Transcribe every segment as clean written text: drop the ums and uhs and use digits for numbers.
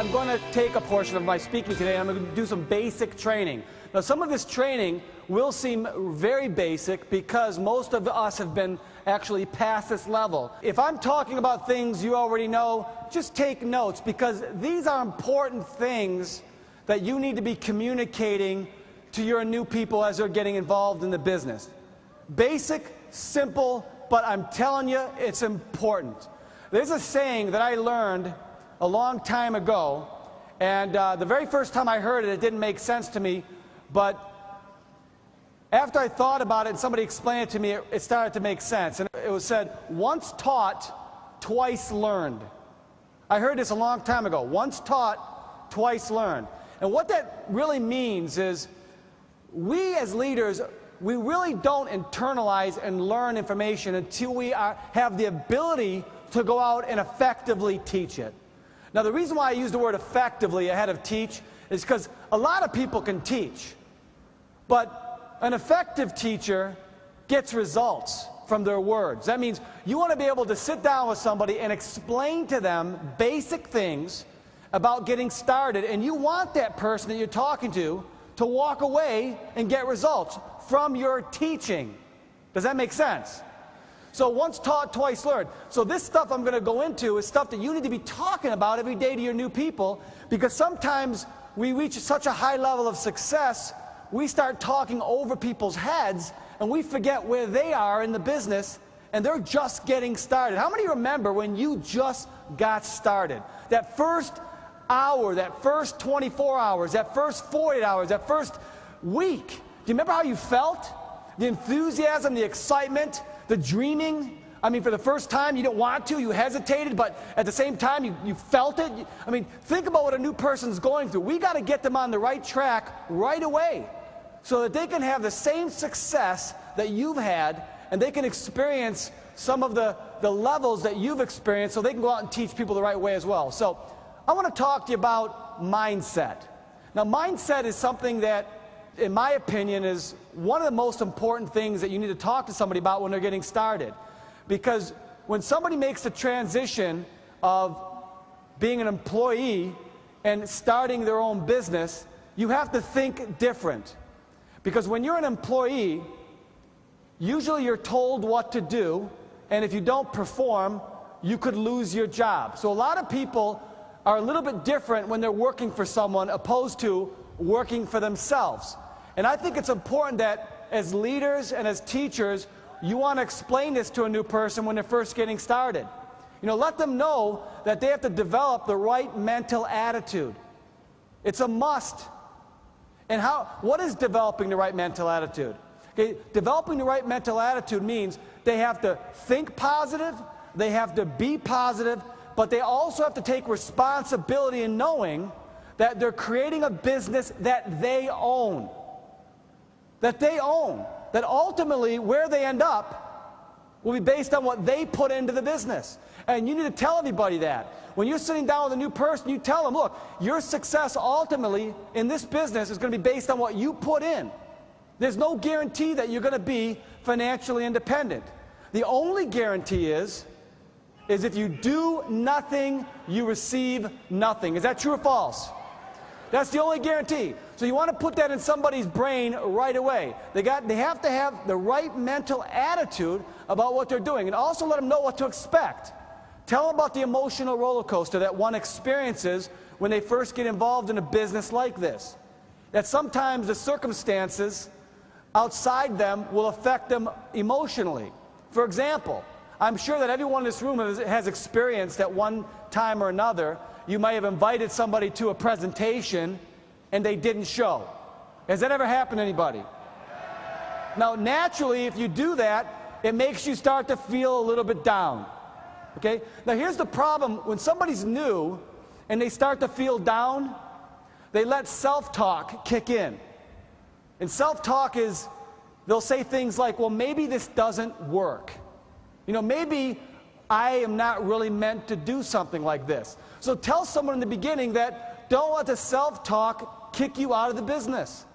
I'm going to take a portion of my speaking today. I'm going to do some basic training. Now, some of this training will seem very basic because most of us have been actually past this level. If I'm talking about things you already know, just take notes, because these are important things that you need to be communicating to your new people as they're getting involved in the business. Basic, simple, but I'm telling you, it's important. There's a saying that I learned a long time ago, and the very first time I heard it, it didn't make sense to me, but after I thought about it and somebody explained it to me, it started to make sense. And it was said, once taught, twice learned. I heard this a long time ago. Once taught, twice learned. And what that really means is, we as leaders, we really don't internalize and learn information until we have the ability to go out and effectively teach it. Now, the reason why I use the word effectively ahead of teach is because a lot of people can teach, but an effective teacher gets results from their words. That means you want to be able to sit down with somebody and explain to them basic things about getting started, and you want that person that you're talking to walk away and get results from your teaching. Does that make sense? So once taught, twice learned. So this stuff I'm going to go into is stuff that you need to be talking about every day to your new people, because sometimes we reach such a high level of success, we start talking over people's heads and we forget where they are in the business and they're just getting started. How many remember when you just got started? That first hour, that first 24 hours, that first 48 hours, that first week. Do you remember how you felt? The enthusiasm, the excitement, the dreaming. I mean, for the first time, you didn't want to, you hesitated, but at the same time, you felt it. I mean, think about what a new person's going through. We got to get them on the right track right away so that they can have the same success that you've had, and they can experience some of the levels that you've experienced, so they can go out and teach people the right way as well. So I want to talk to you about mindset. Now, mindset is something that, in my opinion, is one of the most important things that you need to talk to somebody about when they're getting started. Because when somebody makes the transition of being an employee and starting their own business, you have to think different. Because when you're an employee, usually you're told what to do, and if you don't perform, you could lose your job. So a lot of people are a little bit different when they're working for someone opposed to working for themselves. And I think it's important that as leaders and as teachers, you want to explain this to a new person when they're first getting started. You know, let them know that they have to develop the right mental attitude. It's a must. And what is developing the right mental attitude? Okay, developing the right mental attitude means they have to think positive, they have to be positive, but they also have to take responsibility in knowing that they're creating a business that they own. That they own. That ultimately where they end up will be based on what they put into the business. And you need to tell everybody that. When you're sitting down with a new person, you tell them, look, your success ultimately in this business is going to be based on what you put in. There's no guarantee that you're going to be financially independent. The only guarantee is if you do nothing, you receive nothing. Is that true or false? That's the only guarantee. So you want to put that in somebody's brain right away. They have to have the right mental attitude about what they're doing, and also let them know what to expect. Tell them about the emotional roller coaster that one experiences when they first get involved in a business like this. That sometimes the circumstances outside them will affect them emotionally. For example, I'm sure that everyone in this room has experienced at one time or another, you might have invited somebody to a presentation and they didn't show. Has that ever happened to anybody? Now, naturally, if you do that, it makes you start to feel a little bit down. Okay? Now, here's the problem. When somebody's new and they start to feel down, they let self-talk kick in. And self-talk is, they'll say things like, well, maybe this doesn't work. You know, maybe I am not really meant to do something like this. So tell someone in the beginning that don't let the self-talk kick you out of the business.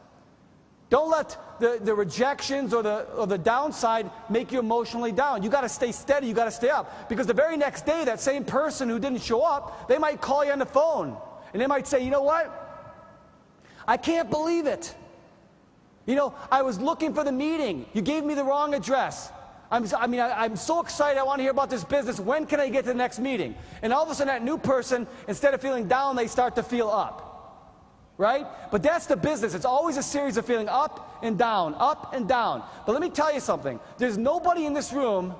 Don't let the rejections or the downside make you emotionally down. You got to stay steady, you got to stay up. Because the very next day, that same person who didn't show up, they might call you on the phone. And they might say, you know what? I can't believe it. You know, I was looking for the meeting. You gave me the wrong address. I'm so excited. I want to hear about this business. When can I get to the next meeting? And all of a sudden, that new person, instead of feeling down, they start to feel up. Right? But that's the business. It's always a series of feeling up and down, up and down. But let me tell you something. There's nobody in this room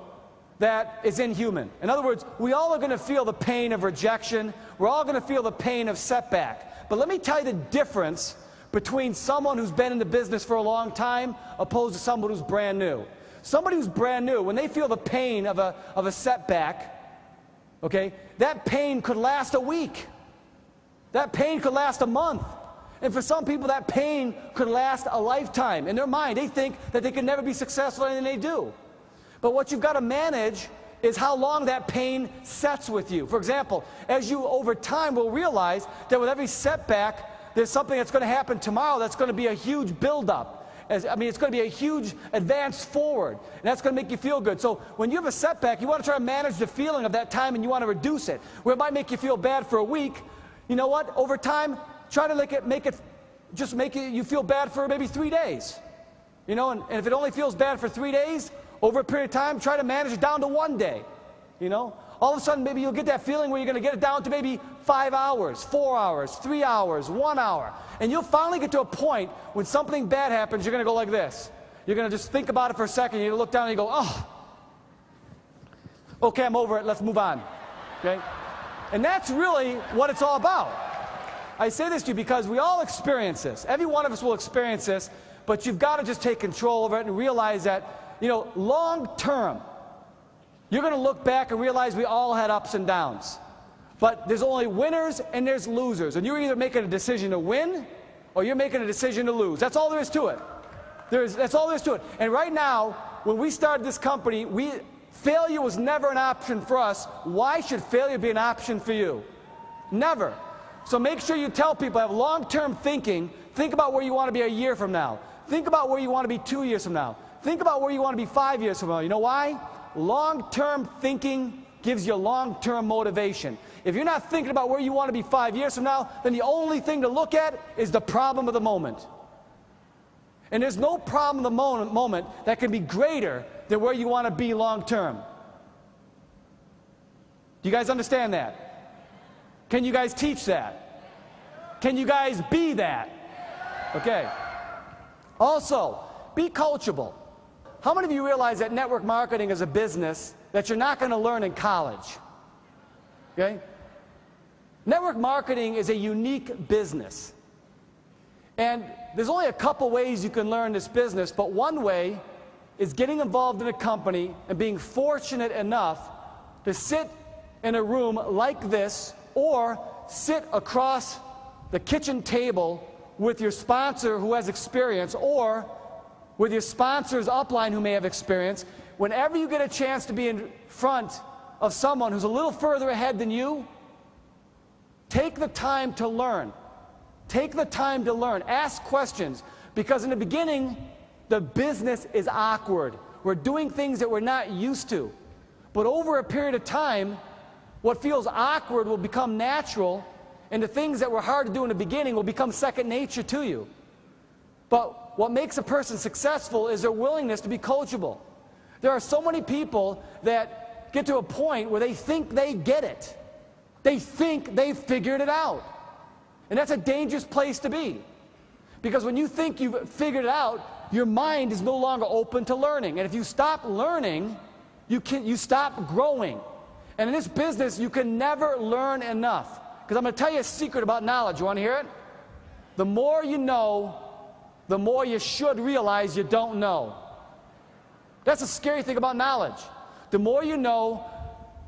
that is inhuman. In other words, we all are going to feel the pain of rejection. We're all going to feel the pain of setback. But let me tell you the difference between someone who's been in the business for a long time opposed to someone who's brand new. Somebody who's brand new, when they feel the pain of a setback, okay, that pain could last a week. That pain could last a month. And for some people, that pain could last a lifetime. In their mind, they think that they can never be successful in anything they do. But what you've got to manage is how long that pain sets with you. For example, as you over time will realize that with every setback, there's something that's going to happen tomorrow that's going to be a huge buildup. It's going to be a huge advance forward, and that's going to make you feel good. So when you have a setback, you want to try to manage the feeling of that time, and you want to reduce it. Where it might make you feel bad for a week, you know what? Over time, try to make you feel bad for maybe 3 days. You know, and if it only feels bad for 3 days, over a period of time, try to manage it down to 1 day. You know, all of a sudden, maybe you'll get that feeling where you're going to get it down to maybe 5 hours, 4 hours, 3 hours, 1 hour. And you'll finally get to a point when something bad happens, you're going to go like this. You're going to just think about it for a second. You're going to look down and you go, oh, okay, I'm over it. Let's move on. Okay? And that's really what it's all about. I say this to you because we all experience this. Every one of us will experience this, but you've got to just take control over it and realize that, you know, long term, you're going to look back and realize we all had ups and downs. But there's only winners and there's losers. And you're either making a decision to win or you're making a decision to lose. That's all there is to it. That's all there is to it. And right now, when we started this company, failure was never an option for us. Why should failure be an option for you? Never. So make sure you tell people, have long-term thinking. Think about where you want to be a year from now. Think about where you want to be 2 years from now. Think about where you want to be 5 years from now. You know why? Long-term thinking gives you long-term motivation. If you're not thinking about where you want to be 5 years from now, then the only thing to look at is the problem of the moment. And there's no problem of the moment that can be greater than where you want to be long-term. Do you guys understand that? Can you guys teach that? Can you guys be that? Okay. Also, be coachable. How many of you realize that network marketing is a business that you're not going to learn in college? Okay? Network marketing is a unique business. And there's only a couple ways you can learn this business, but one way is getting involved in a company and being fortunate enough to sit in a room like this or sit across the kitchen table with your sponsor who has experience or with your sponsor's upline who may have experience. Whenever you get a chance to be in front of someone who's a little further ahead than you, take the time to learn. Take the time to learn. Ask questions. Because in the beginning, the business is awkward. We're doing things that we're not used to. But over a period of time, what feels awkward will become natural, and the things that were hard to do in the beginning will become second nature to you. But what makes a person successful is their willingness to be coachable. There are so many people that get to a point where they think they get it. They think they've figured it out. And that's a dangerous place to be. Because when you think you've figured it out, your mind is no longer open to learning. And if you stop learning, you stop growing. And in this business, you can never learn enough. Because I'm going to tell you a secret about knowledge. You want to hear it? The more you know, the more you should realize you don't know. That's a scary thing about knowledge. The more you know,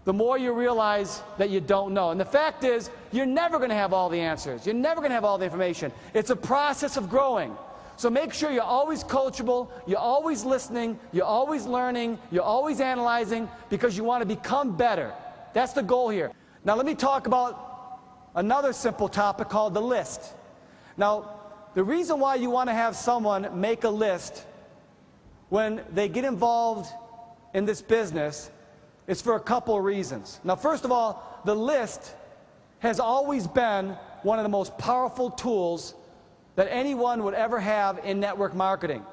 the more you realize that you don't know. And the fact is, you're never going to have all the answers. You're never going to have all the information. It's a process of growing. So make sure you're always coachable, you're always listening, you're always learning, you're always analyzing, because you want to become better. That's the goal here. Now let me talk about another simple topic called the list. Now, the reason why you want to have someone make a list when they get involved in this business is for a couple of reasons. Now, first of all, the list has always been one of the most powerful tools that anyone would ever have in network marketing.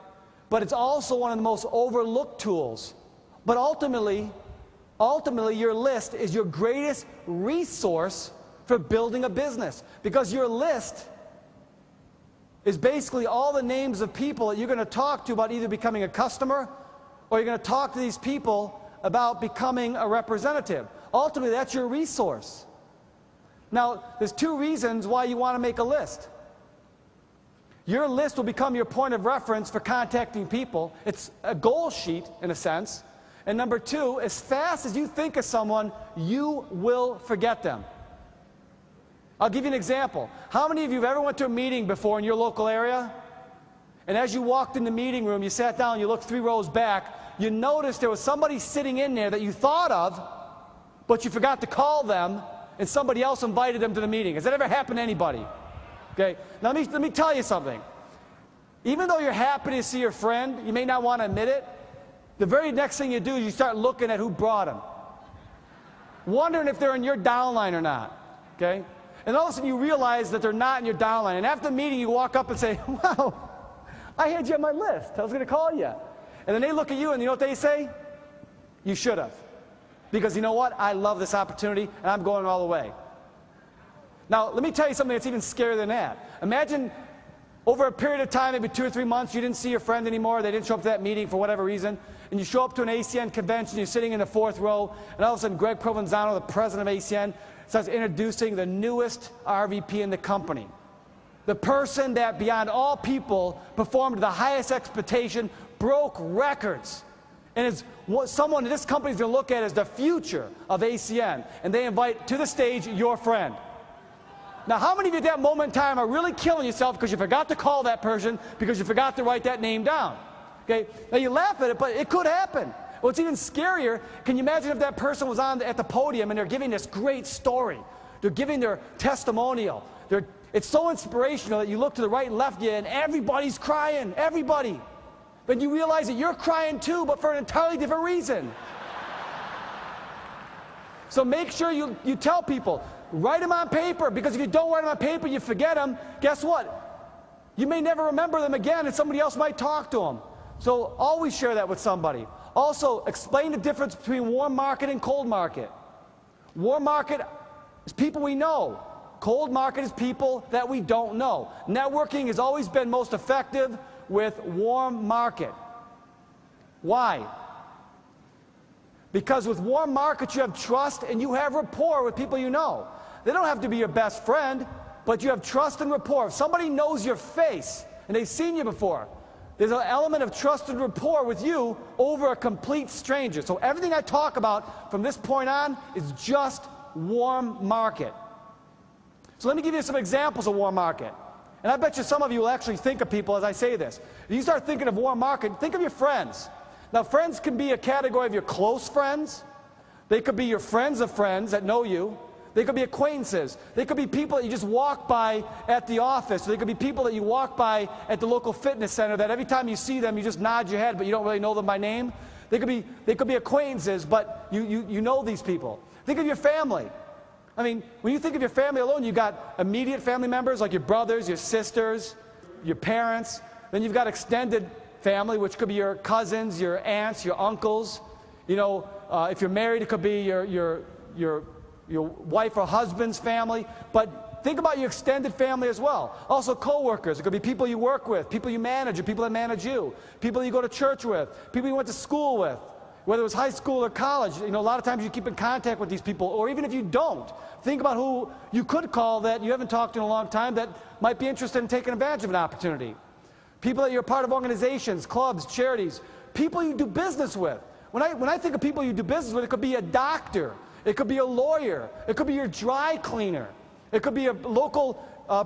But it's also one of the most overlooked tools. But ultimately, your list is your greatest resource for building a business. Because your list is basically all the names of people that you're going to talk to about either becoming a customer or you're going to talk to these people about becoming a representative. Ultimately, that's your resource. Now, there's two reasons why you want to make a list. Your list will become your point of reference for contacting people. It's a goal sheet, in a sense. And number two, as fast as you think of someone, you will forget them. I'll give you an example. How many of you have ever went to a meeting before in your local area? And as you walked in the meeting room, you sat down, you looked 3 rows back, you noticed there was somebody sitting in there that you thought of, but you forgot to call them, and somebody else invited them to the meeting. Has that ever happened to anybody? Okay, now let me tell you something. Even though you're happy to see your friend, you may not want to admit it, the very next thing you do is you start looking at who brought them, wondering if they're in your downline or not, okay? And all of a sudden you realize that they're not in your downline, and after the meeting you walk up and say, wow, I had you on my list, I was going to call you. And then they look at you and you know what they say? You should have. Because you know what? I love this opportunity and I'm going all the way. Now, let me tell you something that's even scarier than that. Imagine over a period of time, maybe 2 or 3 months, you didn't see your friend anymore, they didn't show up to that meeting for whatever reason, and you show up to an ACN convention, you're sitting in the 4th row, and all of a sudden Greg Provenzano, the president of ACN, starts introducing the newest RVP in the company. The person that beyond all people performed to the highest expectation, broke records, and is someone that this company is going to look at as the future of ACN, and they invite to the stage your friend. Now, how many of you at that moment in time are really killing yourself because you forgot to call that person, because you forgot to write that name down? Okay? Now, you laugh at it, but it could happen. What's even scarier, can you imagine if that person was at the podium and they're giving this great story? They're giving their testimonial. It's so inspirational that you look to the right and left you and everybody's crying, everybody. But you realize that you're crying too, but for an entirely different reason. So make sure you tell people, write them on paper, because if you don't write them on paper, you forget them, guess what? You may never remember them again and somebody else might talk to them. So always share that with somebody. Also, explain the difference between warm market and cold market. Warm market is people we know. Cold market is people that we don't know. Networking has always been most effective with warm market. Why? Because with warm market you have trust and you have rapport with people you know. They don't have to be your best friend, but you have trust and rapport. If somebody knows your face and they've seen you before, there's an element of trust and rapport with you over a complete stranger. So everything I talk about from this point on is just warm market. So let me give you some examples of warm market. And I bet you some of you will actually think of people as I say this. If you start thinking of warm market, think of your friends. Now, friends can be a category of your close friends. They could be your friends of friends that know you. They could be acquaintances. They could be people that you just walk by at the office. They could be people that you walk by at the local fitness center that every time you see them, you just nod your head, but you don't really know them by name. They could be acquaintances, but you know these people. Think of your family. I mean, when you think of your family alone, you've got immediate family members like your brothers, your sisters, your parents. Then you've got extended family, which could be your cousins, your aunts, your uncles. You know, if you're married, it could be your wife or husband's family. But think about your extended family as well. Also, coworkers. It could be people you work with, people you manage, or people that manage you, people you go to church with, people you went to school with. Whether it was high school or college, you know, a lot of times you keep in contact with these people, or even if you don't, think about who you could call that you haven't talked to in a long time that might be interested in taking advantage of an opportunity. People that you're part of organizations, clubs, charities, people you do business with. When I think of people you do business with, it could be a doctor, it could be a lawyer, it could be your dry cleaner, it could be a local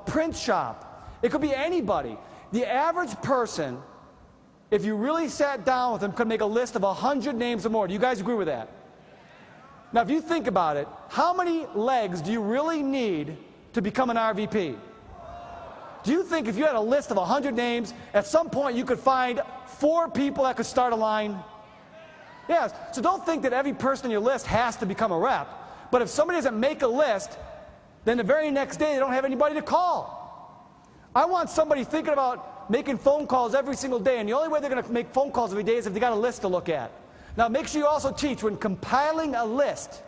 print shop, it could be anybody. The average person, if you really sat down with them, could make a list of 100 names or more. Do you guys agree with that? Now, if you think about it, how many legs do you really need to become an RVP? Do you think if you had a list of 100 names, at some point you could find 4 people that could start a line? Yes. So don't think that every person on your list has to become a rep. But if somebody doesn't make a list, then the very next day they don't have anybody to call. I want somebody thinking about making phone calls every single day, and the only way they're going to make phone calls every day is if they got a list to look at. Now make sure you also teach when compiling a list,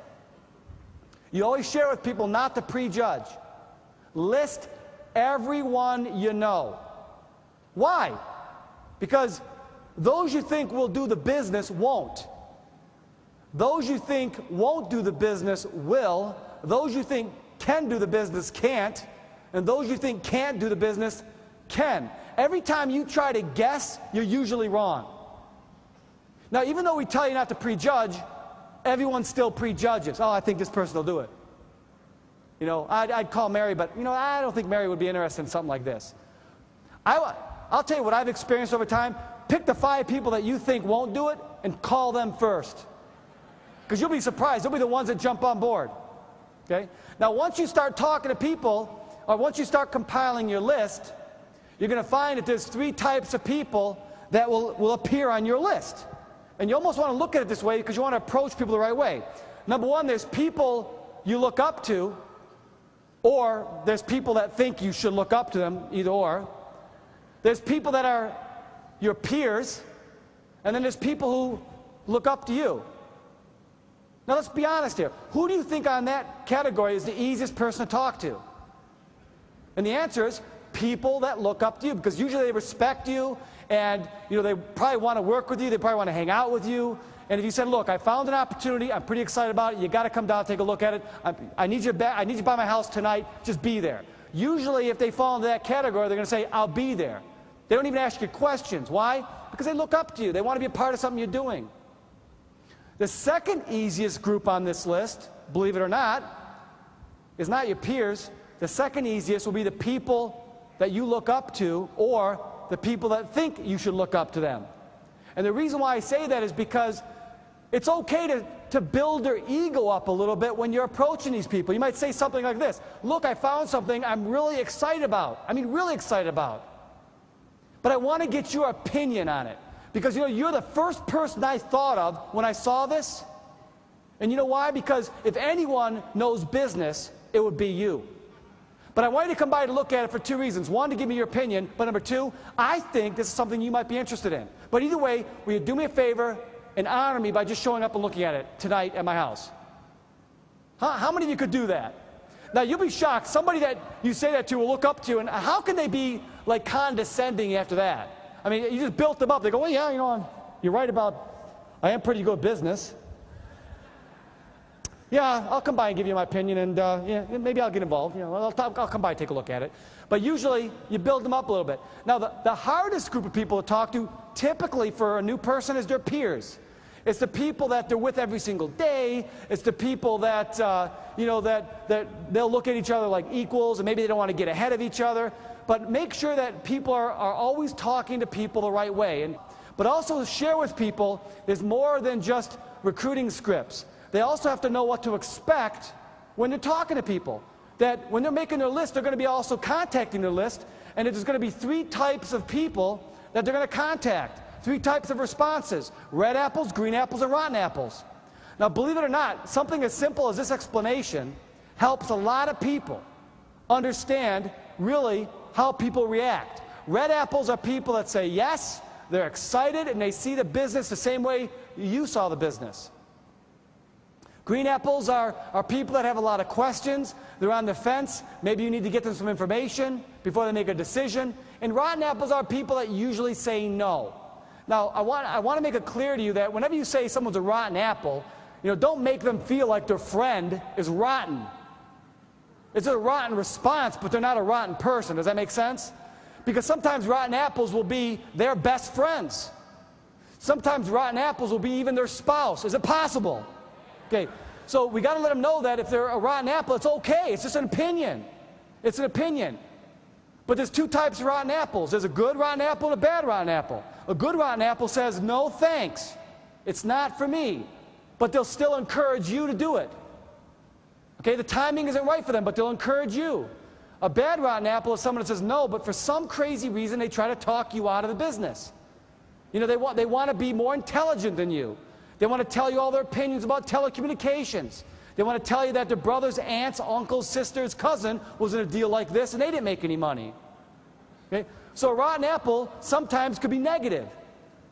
you always share with people not to prejudge. List everyone you know. Why? Because those you think will do the business won't. Those you think won't do the business will. Those you think can do the business can't. And those you think can't do the business can. Every time you try to guess, you're usually wrong. Now, even though we tell you not to prejudge, everyone still prejudges. Oh, I think this person will do it. You know, I'd call Mary, but, you know, I don't think Mary would be interested in something like this. I'll tell you what I've experienced over time. Pick the 5 people that you think won't do it and call them first. Because you'll be surprised. They'll be the ones that jump on board. Okay? Now, once you start talking to people, or once you start compiling your list, you're going to find that there's 3 types of people that will appear on your list. And you almost want to look at it this way because you want to approach people the right way. Number 1, there's people you look up to, or there's people that think you should look up to them, either or. There's people that are your peers, and then there's people who look up to you. Now let's be honest here. Who do you think on that category is the easiest person to talk to? And the answer is people that look up to you, because usually they respect you, and you know, they probably want to work with you, they probably want to hang out with you. And if you said, look, I found an opportunity, I'm pretty excited about it, you got to come down and take a look at it, I need you by my house tonight, just be there. Usually if they fall into that category, they're going to say, I'll be there. They don't even ask you questions. Why? Because they look up to you. They want to be a part of something you're doing. The second easiest group on this list, believe it or not, is not your peers. The second easiest will be the people that you look up to, or the people that think you should look up to them. And the reason why I say that is because it's okay to build their ego up a little bit when you're approaching these people. You might say something like this: look, I found something I'm really excited about. I mean, really excited about. But I want to get your opinion on it. Because, you know, you're the first person I thought of when I saw this. And you know why? Because if anyone knows business, it would be you. But I want you to come by to look at it for 2 reasons. 1, to give me your opinion. But number 2, I think this is something you might be interested in. But either way, will you do me a favor and honor me by just showing up and looking at it tonight at my house? How many of you could do that? Now, you'll be shocked. Somebody that you say that to will look up to you, and how can they be, like, condescending after that? I mean, you just built them up. They go, well, yeah, you know, you're right about, I am pretty good at business. Yeah, I'll come by and give you my opinion, and yeah, maybe I'll get involved. You know, I'll come by and take a look at it. But usually, you build them up a little bit. Now, the hardest group of people to talk to, typically for a new person, is their peers. It's the people that they're with every single day. It's the people that, you know, that they'll look at each other like equals, and maybe they don't want to get ahead of each other. But make sure that people are always talking to people the right way. But also share with people, there's more than just recruiting scripts. They also have to know what to expect when they're talking to people. That when they're making their list, they're going to be also contacting their list, and there's going to be 3 types of people that they're going to contact. 3 types of responses: red apples, green apples, and rotten apples. Now, believe it or not, something as simple as this explanation helps a lot of people understand really how people react. Red apples are people that say yes, they're excited, and they see the business the same way you saw the business. Green apples are people that have a lot of questions. They're on the fence. Maybe you need to get them some information before they make a decision. And rotten apples are people that usually say no. Now, I want to make it clear to you that whenever you say someone's a rotten apple, you know, don't make them feel like their friend is rotten. It's a rotten response, but they're not a rotten person. Does that make sense? Because sometimes rotten apples will be their best friends. Sometimes rotten apples will be even their spouse. Is it possible? Okay, so we got to let them know that if they're a rotten apple, it's okay. It's just an opinion. It's an opinion. But there's 2 types of rotten apples. There's a good rotten apple and a bad rotten apple. A good rotten apple says, no thanks. It's not for me. But they'll still encourage you to do it. Okay, the timing isn't right for them, but they'll encourage you. A bad rotten apple is someone that says no, but for some crazy reason they try to talk you out of the business. You know, they want to be more intelligent than you. They want to tell you all their opinions about telecommunications. They want to tell you that their brothers, aunts, uncles, sisters, cousin was in a deal like this and they didn't make any money. Okay? So a rotten apple sometimes could be negative,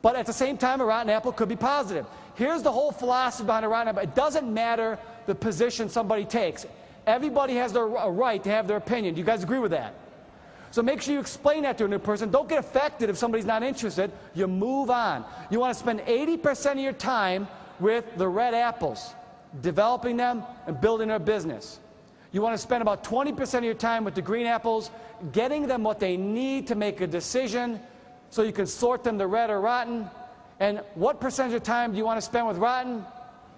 but at the same time a rotten apple could be positive. Here's the whole philosophy behind a rotten apple. It doesn't matter the position somebody takes. Everybody has a right to have their opinion. Do you guys agree with that? So make sure you explain that to a new person. Don't get affected if somebody's not interested. You move on. You want to spend 80% of your time with the red apples, developing them and building their business. You want to spend about 20% of your time with the green apples, getting them what they need to make a decision so you can sort them to red or rotten. And what percentage of time do you want to spend with rotten?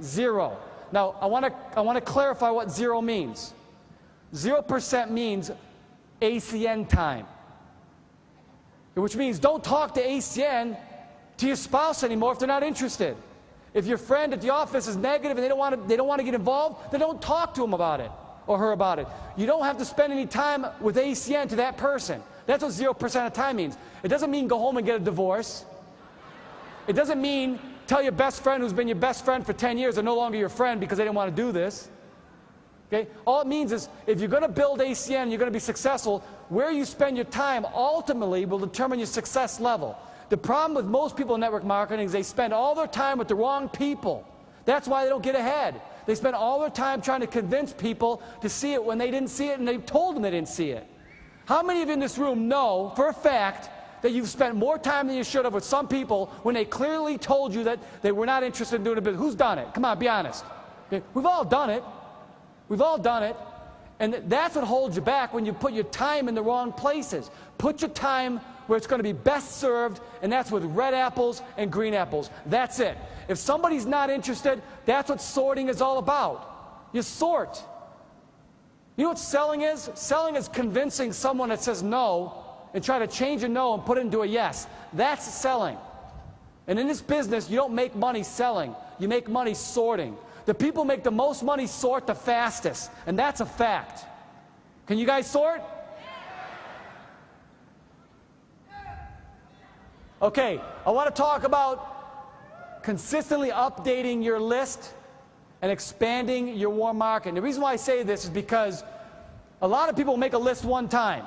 0. Now, I want to clarify what 0 means. 0% means ACN time, which means don't talk to ACN to your spouse anymore if they're not interested. If your friend at the office is negative and they don't want to get involved, then don't talk to him about it or her about it. You don't have to spend any time with ACN to that person. That's what 0% of time means. It doesn't mean go home and get a divorce. It doesn't mean tell your best friend who's been your best friend for 10 years they're no longer your friend because they didn't want to do this. Okay? All it means is if you're going to build ACN and you're going to be successful, where you spend your time ultimately will determine your success level. The problem with most people in network marketing is they spend all their time with the wrong people. That's why they don't get ahead. They spend all their time trying to convince people to see it when they didn't see it and they told them they didn't see it. How many of you in this room know for a fact that you've spent more time than you should have with some people when they clearly told you that they were not interested in doing a business? Who's done it? Come on, be honest. Okay? We've all done it. We've all done it. And that's what holds you back when you put your time in the wrong places. Put your time where it's going to be best served, and that's with red apples and green apples. That's it. If somebody's not interested, that's what sorting is all about. You sort. You know what selling is? Selling is convincing someone that says no and try to change a no and put it into a yes. That's selling. And in this business, you don't make money selling. You make money sorting. The people who make the most money sort the fastest, and that's a fact. Can you guys sort? Okay, I want to talk about consistently updating your list and expanding your warm market. And the reason why I say this is because a lot of people make a list one time.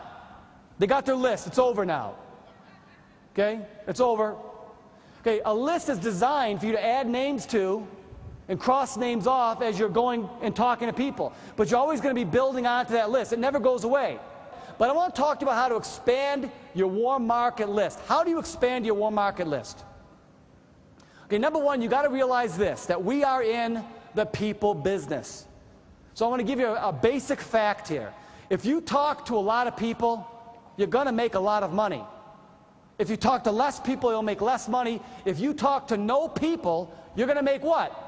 They got their list. It's over now. Okay? It's over. Okay, a list is designed for you to add names to and cross names off as you're going and talking to people. But you're always going to be building onto that list. It never goes away. But I want to talk to you about how to expand your warm market list. How do you expand your warm market list? Okay, number one, you got to realize this, that we are in the people business. So I want to give you a basic fact here. If you talk to a lot of people, you're going to make a lot of money. If you talk to less people, you'll make less money. If you talk to no people, you're going to make what?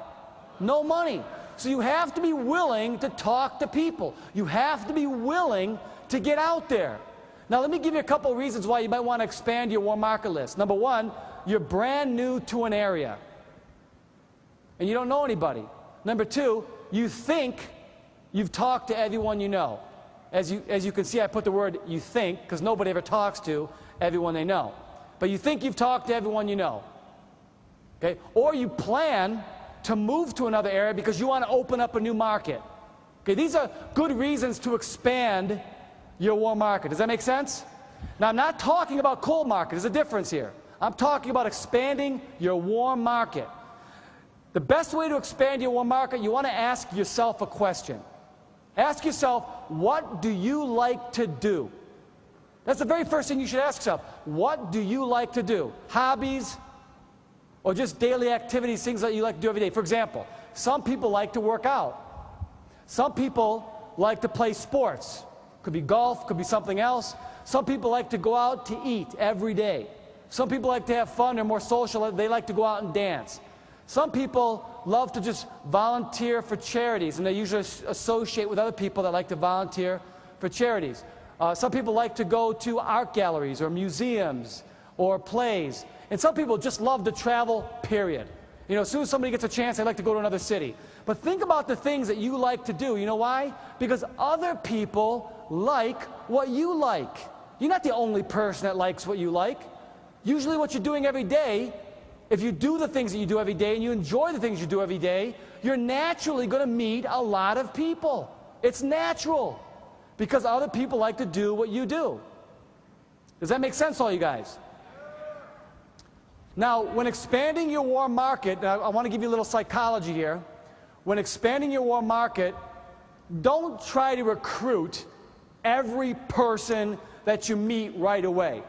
No money. So you have to be willing to talk to people. You have to be willing to get out there. Now let me give you a couple of reasons why you might want to expand your warm market list. Number one, you're brand new to an area and you don't know anybody. Number two, you think you've talked to everyone you know. As you can see, I put the word you think because nobody ever talks to everyone they know. But you think you've talked to everyone you know. Okay? Or you plan to move to another area because you want to open up a new market. Okay? These are good reasons to expand your warm market. Does that make sense? Now, I'm not talking about cold market. There's a difference here. I'm talking about expanding your warm market. The best way to expand your warm market, you want to ask yourself a question. Ask yourself, what do you like to do? That's the very first thing you should ask yourself. What do you like to do? Hobbies or just daily activities, things that you like to do every day. For example, some people like to work out. Some people like to play sports. Could be golf, could be something else. Some people like to go out to eat every day. Some people like to have fun, they're more social, they like to go out and dance. Some people love to just volunteer for charities, and they usually associate with other people that like to volunteer for charities. Some people like to go to art galleries or museums or plays. And some people just love to travel, period. You know, as soon as somebody gets a chance, they like to go to another city. But think about the things that you like to do. You know why? Because other people like what you like. You're not the only person that likes what you like. Usually what you're doing every day, if you do the things that you do every day and you enjoy the things you do every day, you're naturally going to meet a lot of people. It's natural because other people like to do what you do. Does that make sense, all you guys? Now, when expanding your warm market, I want to give you a little psychology here. When expanding your warm market, don't try to recruit every person that you meet right away.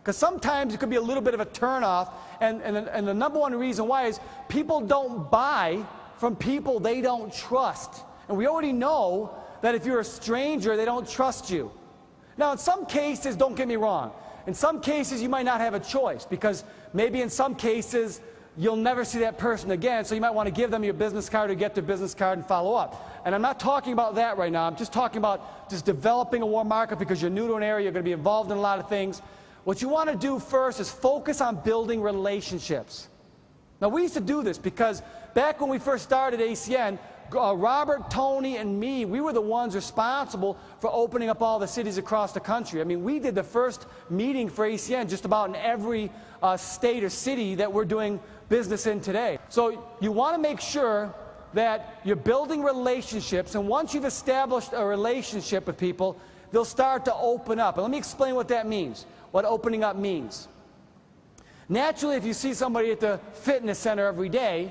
Because sometimes it could be a little bit of a turnoff, and the number one reason why is people don't buy from people they don't trust. And we already know that if you're a stranger, they don't trust you. Now, in some cases, don't get me wrong, in some cases you might not have a choice, because maybe in some cases you'll never see that person again, so you might want to give them your business card or get their business card and follow up. And I'm not talking about that right now. I'm just talking about just developing a warm market because you're new to an area, you're going to be involved in a lot of things. What you want to do first is focus on building relationships. Now, we used to do this because back when we first started ACN, Robert, Tony, and me, we were the ones responsible for opening up all the cities across the country. I mean, we did the first meeting for ACN just about in every state or city that we're doing business in today. So you want to make sure that you're building relationships, and once you've established a relationship with people, they'll start to open up. And let me explain what that means, what opening up means. Naturally, if you see somebody at the fitness center every day,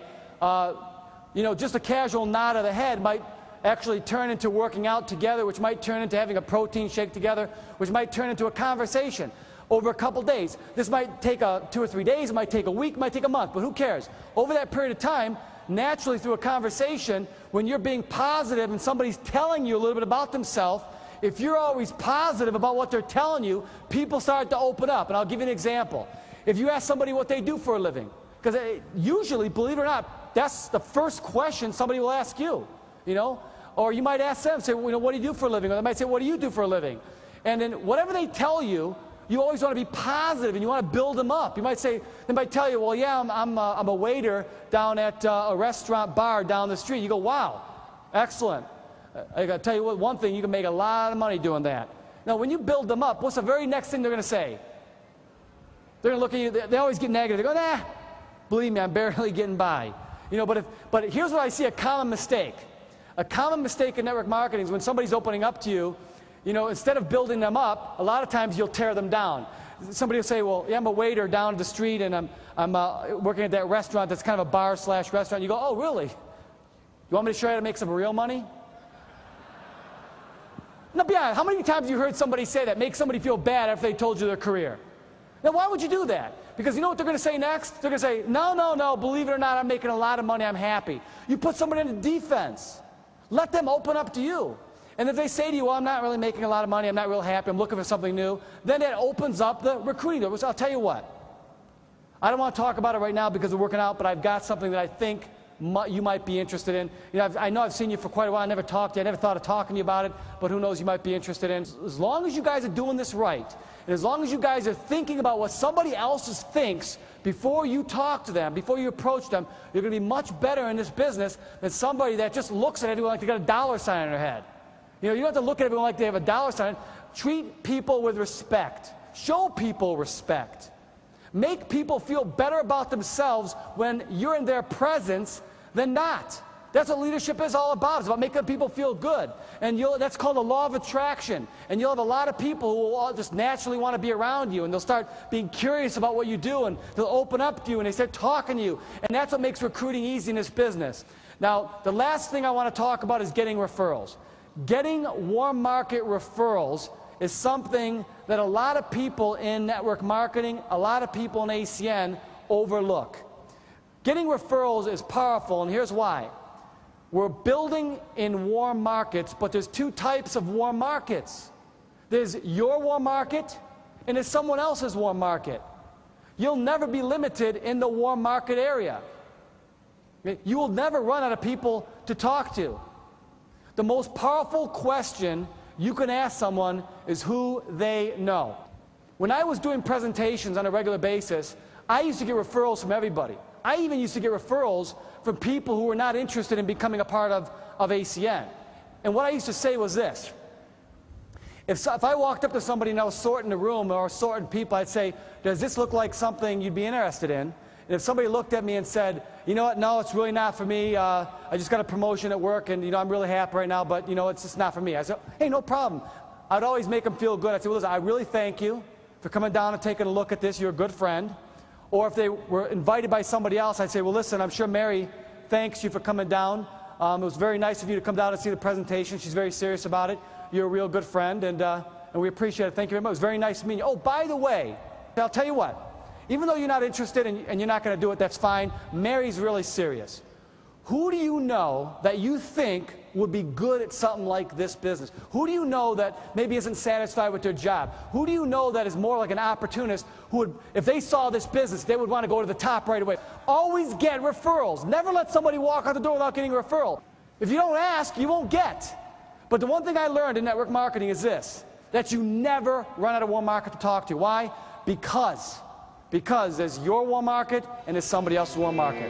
you know, just a casual nod of the head might actually turn into working out together, which might turn into having a protein shake together, which might turn into a conversation over a couple days. This might take 2 or 3 days, it might take a week, it might take a month, but who cares? Over that period of time, naturally through a conversation, when you're being positive and somebody's telling you a little bit about themselves, if you're always positive about what they're telling you, people start to open up. And I'll give you an example. If you ask somebody what they do for a living, because usually, believe it or not, that's the first question somebody will ask you, you know? Or you might ask them, say, well, you know, what do you do for a living? Or they might say, what do you do for a living? And then whatever they tell you, you always want to be positive and you want to build them up. You might say, they might tell you, well, yeah, I'm a waiter down at a restaurant bar down the street. You go, wow, excellent. I got to tell you what, one thing, you can make a lot of money doing that. Now, when you build them up, what's the very next thing they're going to say? They're going to look at you, they always get negative. They go, nah, believe me, I'm barely getting by. You know, but here's what I see, a common mistake. A common mistake in network marketing is when somebody's opening up to you, you know, instead of building them up, a lot of times you'll tear them down. Somebody will say, well, yeah, I'm a waiter down the street and I'm working at that restaurant that's kind of a bar/restaurant. You go, oh, really? You want me to show you how to make some real money? Now, be honest, how many times have you heard somebody say that, make somebody feel bad after they told you their career? Now, why would you do that? Because you know what they're going to say next? They're going to say, no, believe it or not, I'm making a lot of money, I'm happy. You put somebody into defense. Let them open up to you. And if they say to you, well, I'm not really making a lot of money, I'm not real happy, I'm looking for something new, then that opens up the recruiting door. So I'll tell you what, I don't want to talk about it right now because we're working out, but I've got something that I think you might be interested in. You know, I know I've seen you for quite a while, I never talked to you, I never thought of talking to you about it, but who knows, you might be interested in. As long as you guys are doing this right, and as long as you guys are thinking about what somebody else thinks before you talk to them, before you approach them, you're going to be much better in this business than somebody that just looks at everyone like they got a dollar sign on their head. You know, you don't have to look at everyone like they have a dollar sign. Treat people with respect. Show people respect. Make people feel better about themselves when you're in their presence than not. That's what leadership is all about. It's about making people feel good. And that's called the law of attraction. And you'll have a lot of people who will all just naturally want to be around you. And they'll start being curious about what you do. And they'll open up to you and they start talking to you. And that's what makes recruiting easy in this business. Now, the last thing I want to talk about is getting referrals. Getting warm market referrals is something that a lot of people in network marketing, a lot of people in ACN overlook. Getting referrals is powerful, and here's why. We're building in warm markets, but there's two types of warm markets. There's your warm market, and there's someone else's warm market. You'll never be limited in the warm market area. You will never run out of people to talk to. The most powerful question you can ask someone is who they know. When I was doing presentations on a regular basis, I used to get referrals from everybody. I even used to get referrals from people who were not interested in becoming a part of ACN. And what I used to say was this. If I walked up to somebody and I was sorting the room or sorting people, I'd say, does this look like something you'd be interested in? And if somebody looked at me and said, you know what, no, it's really not for me. I just got a promotion at work, and I'm really happy right now, but it's just not for me. I said, hey, no problem. I'd always make them feel good. I'd say, well, listen, I really thank you for coming down and taking a look at this. You're a good friend. Or if they were invited by somebody else, I'd say, well, listen, I'm sure Mary thanks you for coming down. It was very nice of you to come down and see the presentation. She's very serious about it. You're a real good friend, and we appreciate it. Thank you very much. It was very nice meeting you. Oh, by the way, I'll tell you what. Even though you're not interested and you're not going to do it, that's fine. Mary's really serious. Who do you know that you think would be good at something like this business? Who do you know that maybe isn't satisfied with their job? Who do you know that is more like an opportunist who would, if they saw this business, they would want to go to the top right away? Always get referrals. Never let somebody walk out the door without getting a referral. If you don't ask, you won't get. But the one thing I learned in network marketing is this, that you never run out of warm market to talk to. Why? Because there's your warm market and there's somebody else's warm market.